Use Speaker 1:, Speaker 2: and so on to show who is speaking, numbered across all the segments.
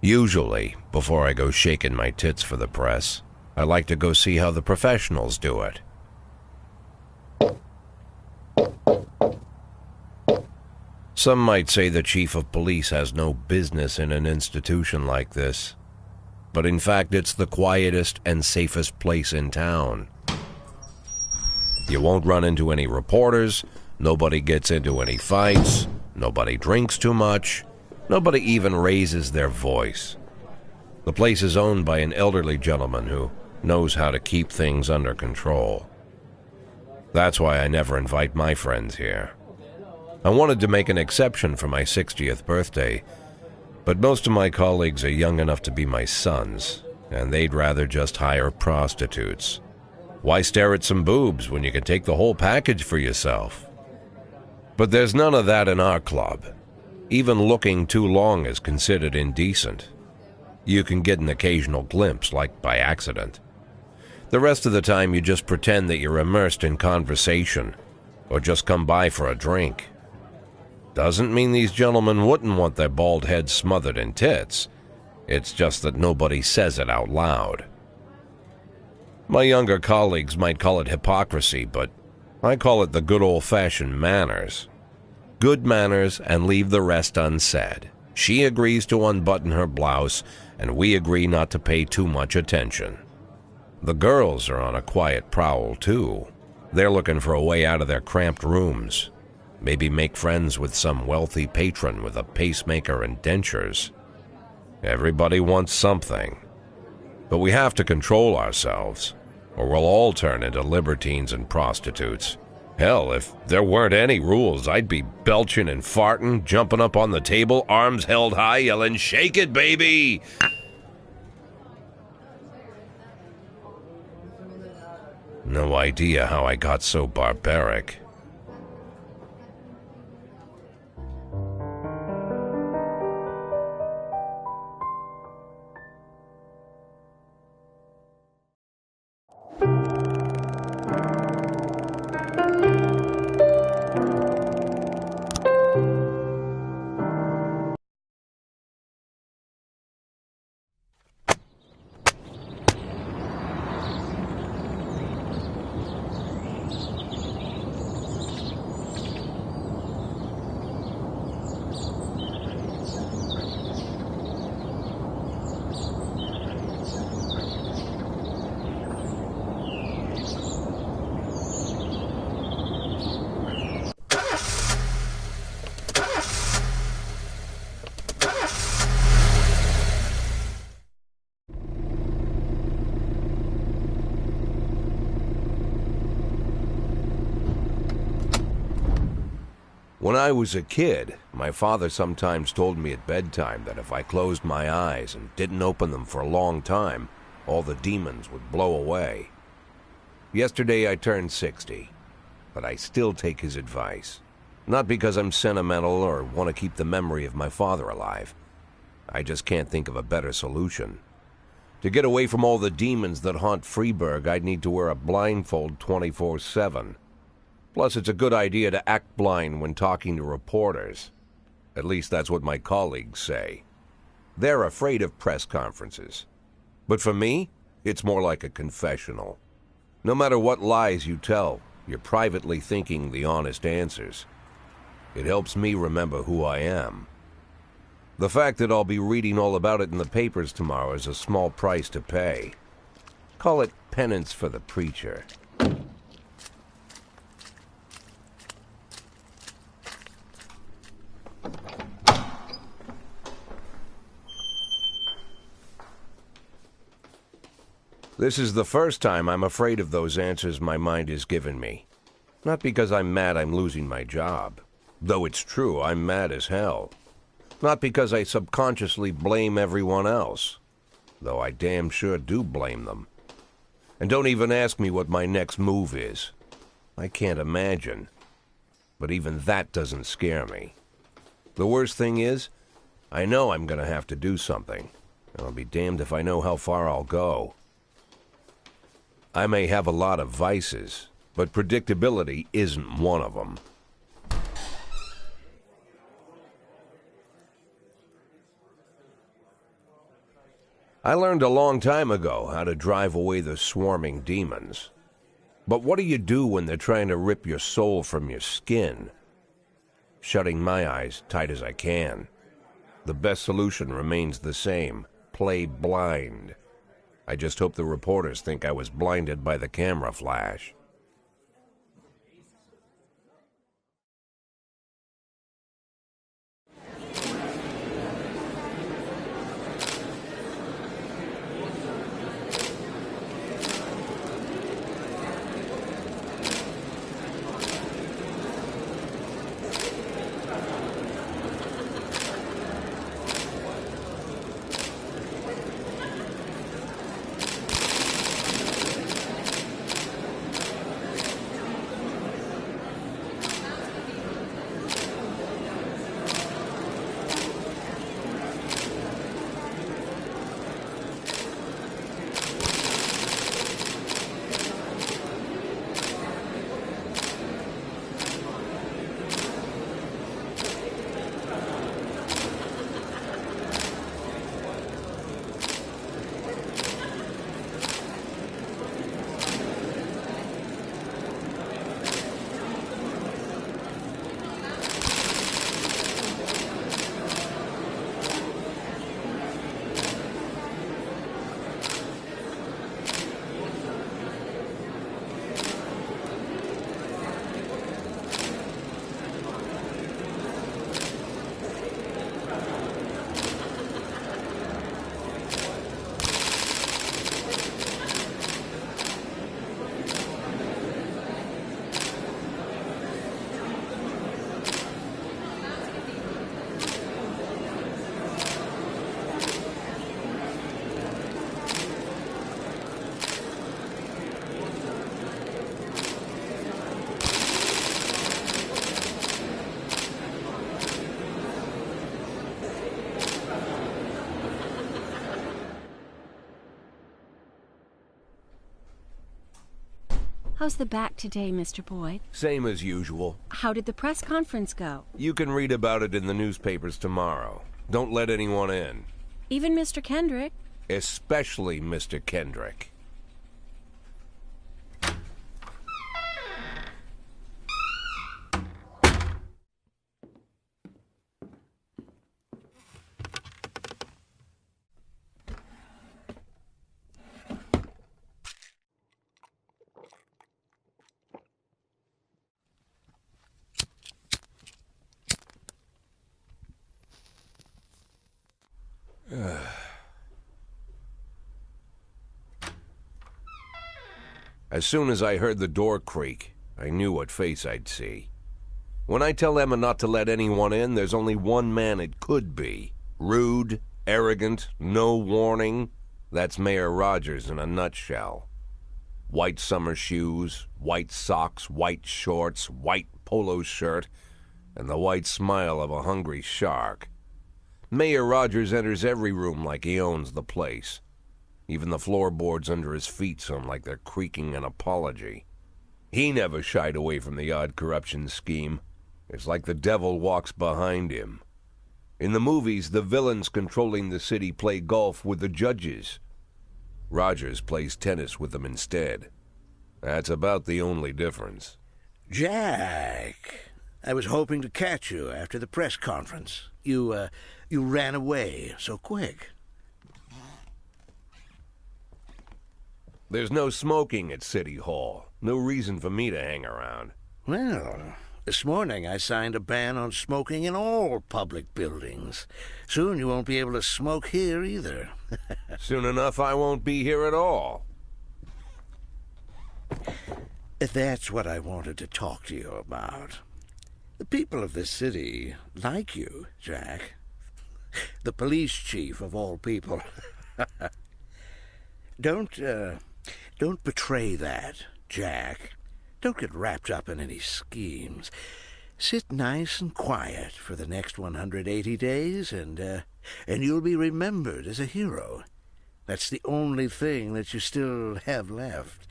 Speaker 1: Usually, before I go shaking my tits for the press, I like to go see how the professionals do it. Some might say the chief of police has no business in an institution like this, but in fact it's the quietest and safest place in town. You won't run into any reporters, nobody gets into any fights, nobody drinks too much, nobody even raises their voice. The place is owned by an elderly gentleman who knows how to keep things under control. That's why I never invite my friends here. I wanted to make an exception for my 60th birthday, but most of my colleagues are young enough to be my sons, and they'd rather just hire prostitutes. Why stare at some boobs when you can take the whole package for yourself? But there's none of that in our club. Even looking too long is considered indecent. You can get an occasional glimpse, like by accident. The rest of the time you just pretend that you're immersed in conversation, or just come by for a drink. Doesn't mean these gentlemen wouldn't want their bald heads smothered in tits. It's just that nobody says it out loud. My younger colleagues might call it hypocrisy, but I call it the good old-fashioned manners. Good manners and leave the rest unsaid. She agrees to unbutton her blouse, and we agree not to pay too much attention. The girls are on a quiet prowl, too. They're looking for a way out of their cramped rooms. Maybe make friends with some wealthy patron with a pacemaker and dentures. Everybody wants something. But we have to control ourselves, or we'll all turn into libertines and prostitutes. Hell, if there weren't any rules, I'd be belching and farting, jumping up on the table, arms held high, yelling, "Shake it, baby!" No idea how I got so barbaric. When I was a kid, my father sometimes told me at bedtime that if I closed my eyes and didn't open them for a long time, all the demons would blow away. Yesterday I turned 60, but I still take his advice. Not because I'm sentimental or want to keep the memory of my father alive. I just can't think of a better solution. To get away from all the demons that haunt Freeburg, I'd need to wear a blindfold 24/7. Plus, it's a good idea to act blind when talking to reporters. At least that's what my colleagues say. They're afraid of press conferences. But for me, it's more like a confessional. No matter what lies you tell, you're privately thinking the honest answers. It helps me remember who I am. The fact that I'll be reading all about it in the papers tomorrow is a small price to pay. Call it penance for the preacher. This is the first time I'm afraid of those answers my mind has given me. Not because I'm mad I'm losing my job. Though it's true, I'm mad as hell. Not because I subconsciously blame everyone else. Though I damn sure do blame them. And don't even ask me what my next move is. I can't imagine. But even that doesn't scare me. The worst thing is, I know I'm going to have to do something. And I'll be damned if I know how far I'll go. I may have a lot of vices, but predictability isn't one of them. I learned a long time ago how to drive away the swarming demons. But what do you do when they're trying to rip your soul from your skin? Shutting my eyes tight as I can. The best solution remains the same: play blind. I just hope the reporters think I was blinded by the camera flash.
Speaker 2: How's the back today, Mr. Boyd?
Speaker 1: Same as usual.
Speaker 2: How did the press conference go?
Speaker 1: You can read about it in the newspapers tomorrow. Don't let anyone in.
Speaker 2: Even Mr. Kendrick?
Speaker 1: Especially Mr. Kendrick. As soon as I heard the door creak, I knew what face I'd see. When I tell Emma not to let anyone in, there's only one man it could be. Rude, arrogant, no warning. That's Mayor Rogers in a nutshell. White summer shoes, white socks, white shorts, white polo shirt, and the white smile of a hungry shark. Mayor Rogers enters every room like he owns the place. Even the floorboards under his feet sound like they're creaking an apology. He never shied away from the odd corruption scheme. It's like the devil walks behind him. In the movies, the villains controlling the city play golf with the judges. Rogers plays tennis with them instead. That's about the only difference.
Speaker 3: Jack, I was hoping to catch you after the press conference. You ran away so quick.
Speaker 1: There's no smoking at City Hall. No reason for me to hang around.
Speaker 3: Well, this morning I signed a ban on smoking in all public buildings. Soon you won't be able to smoke here either.
Speaker 1: Soon enough I won't be here at all.
Speaker 3: That's what I wanted to talk to you about. The people of this city like you, Jack. The police chief of all people. Don't betray that, Jack. Don't get wrapped up in any schemes. Sit nice and quiet for the next 180 days, and you'll be remembered as a hero. That's the only thing that you still have left.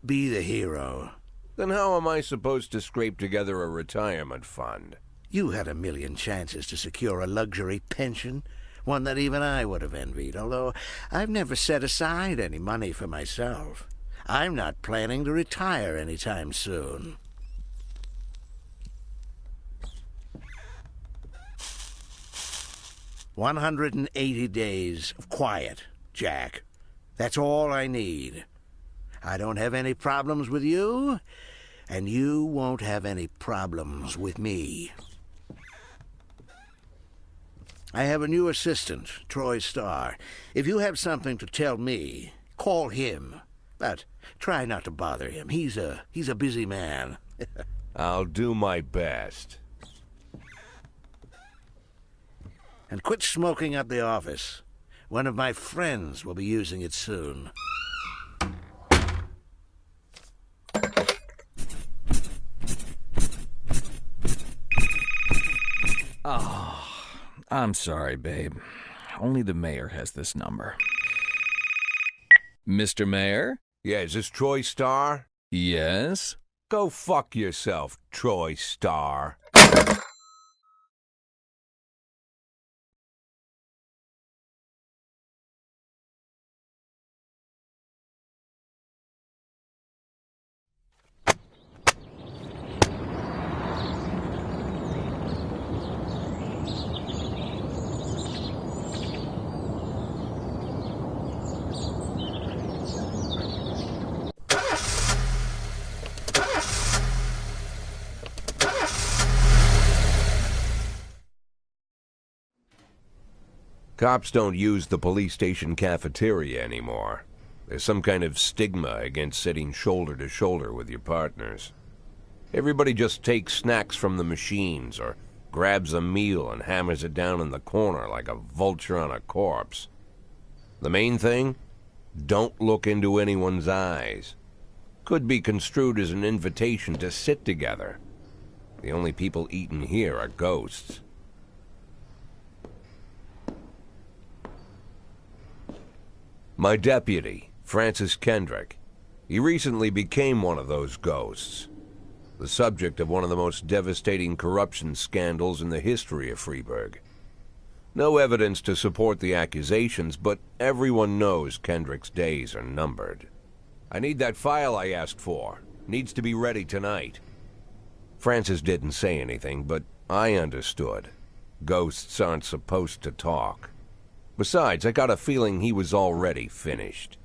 Speaker 3: Be the hero.
Speaker 1: Then how am I supposed to scrape together a retirement fund?
Speaker 3: You had a million chances to secure a luxury pension, One that even I would have envied, although I've never set aside any money for myself. I'm not planning to retire anytime soon. "180 days of quiet, Jack. That's all I need. I don't have any problems with you, and you won't have any problems with me. I have a new assistant, Troy Starr. If you have something to tell me, call him. But try not to bother him. He's a busy man."
Speaker 1: I'll do my best.
Speaker 3: "And quit smoking at the office. One of my friends will be using it soon."
Speaker 4: Oh, I'm sorry, babe. Only the mayor has this number. Mr. Mayor?
Speaker 1: Yeah, is this Troy Starr?
Speaker 4: Yes?
Speaker 1: Go fuck yourself, Troy Starr. Cops don't use the police station cafeteria anymore. There's some kind of stigma against sitting shoulder to shoulder with your partners. Everybody just takes snacks from the machines or grabs a meal and hammers it down in the corner like a vulture on a corpse. The main thing? Don't look into anyone's eyes. Could be construed as an invitation to sit together. The only people eating here are ghosts. My deputy, Francis Kendrick. He recently became one of those ghosts. The subject of one of the most devastating corruption scandals in the history of Freeburg. No evidence to support the accusations, but everyone knows Kendrick's days are numbered. I need that file I asked for. Needs to be ready tonight. Francis didn't say anything, but I understood. Ghosts aren't supposed to talk. Besides, I got a feeling he was already finished.